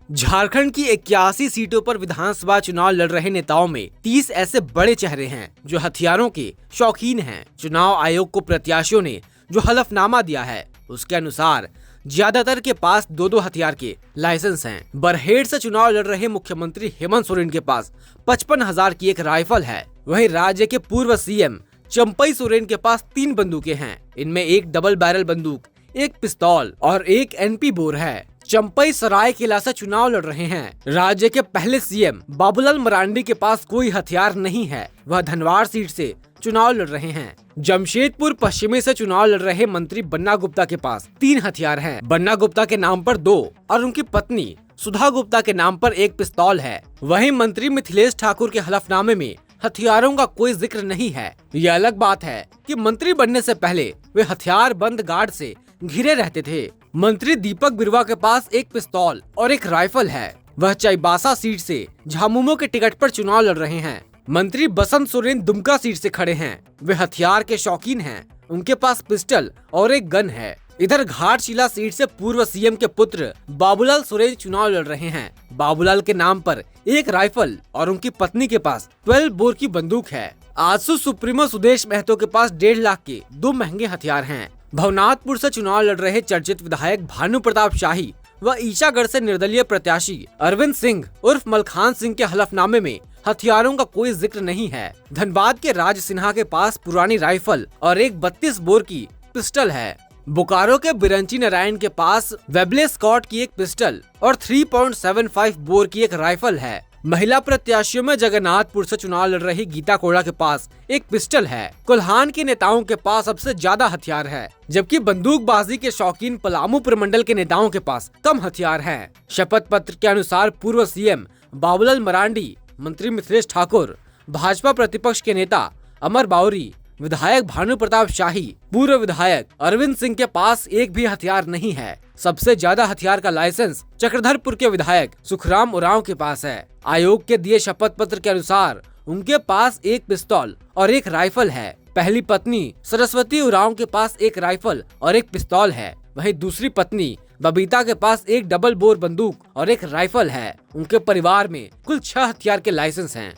झारखंड की 81 सीटों पर विधानसभा चुनाव लड़ रहे नेताओं में 30 ऐसे बड़े चेहरे हैं जो हथियारों के शौकीन हैं। चुनाव आयोग को प्रत्याशियों ने जो हलफनामा दिया है उसके अनुसार ज्यादातर के पास दो हथियार के लाइसेंस हैं। बरहेड़ से चुनाव लड़ रहे मुख्यमंत्री हेमंत सोरेन के पास 55,000 की एक राइफल है। वहीं राज्य के पूर्व सीएम चंपई सोरेन के पास 3 बंदूकें हैं। इनमें एक डबल बैरल बंदूक, एक पिस्तौल और एक एनपी बोर है। चंपई सरायकेला से चुनाव लड़ रहे हैं। राज्य के पहले सीएम बाबूलाल मरांडी के पास कोई हथियार नहीं है। वह धनवार सीट से चुनाव लड़ रहे हैं। जमशेदपुर पश्चिमी से चुनाव लड़ रहे मंत्री बन्ना गुप्ता के पास 3 हथियार हैं। बन्ना गुप्ता के नाम पर 2 और उनकी पत्नी सुधा गुप्ता के नाम पर 1 पिस्तौल है। वहीं मंत्री मिथिलेश ठाकुर के हलफनामे में हथियारों का कोई जिक्र नहीं है। यह अलग बात है कि मंत्री बनने से पहले वे हथियार बंद गार्ड से घिरे रहते थे। मंत्री दीपक बिरुवा के पास 1 पिस्तौल और 1 राइफल है। वह चाईबासा सीट से झामुमो के टिकट पर चुनाव लड़ रहे हैं। मंत्री बसंत सोरेन दुमका सीट से खड़े हैं। वे हथियार के शौकीन हैं। उनके पास पिस्टल और 1 गन है। इधर घाटशिला सीट से पूर्व सीएम के पुत्र बाबूलाल सोरेन चुनाव लड़ रहे हैं। बाबूलाल के नाम पर 1 राइफल और उनकी पत्नी के पास 12 बोर की बंदूक है। आजसू सुप्रीमो सुदेश महतो के पास 1.5 लाख के 2 महंगे हथियार हैं। भवनाथपुर से चुनाव लड़ रहे चर्चित विधायक भानु प्रताप शाही व ईशागढ़ से निर्दलीय प्रत्याशी अरविंद सिंह उर्फ मलखान सिंह के हलफनामे में हथियारों का कोई जिक्र नहीं है। धनबाद के राज सिन्हा के पास पुरानी राइफल और एक 32 बोर की पिस्टल है। बोकारो के बिरंची नारायण के पास वेबले स्कॉट की 1 पिस्टल और 3.75 बोर की 1 राइफल है। महिला प्रत्याशियों में जगन्नाथपुर से चुनाव लड़ रही गीता कोड़ा के पास 1 पिस्टल है। कोल्हान के नेताओं के पास सबसे ज्यादा हथियार है, जबकि बंदूकबाजी के शौकीन पलामू प्रमंडल के नेताओं के पास कम हथियार हैं। शपथ पत्र के अनुसार पूर्व सीएम बाबूलाल मरांडी, मंत्री मिथिलेश ठाकुर, भाजपा प्रतिपक्ष के नेता अमर बाउरी, विधायक भानु प्रताप शाही, पूर्व विधायक अरविंद सिंह के पास एक भी हथियार नहीं है। सबसे ज्यादा हथियार का लाइसेंस चक्रधरपुर के विधायक सुखराम उरांव के पास है। आयोग के दिए शपथ पत्र के अनुसार उनके पास 1 पिस्तौल और 1 राइफल है। पहली पत्नी सरस्वती उरांव के पास 1 राइफल और 1 पिस्तौल है। वहीं दूसरी पत्नी बबीता के पास 1 डबल बोर बंदूक और 1 राइफल है। उनके परिवार में कुल 6 हथियार के लाइसेंस हैं।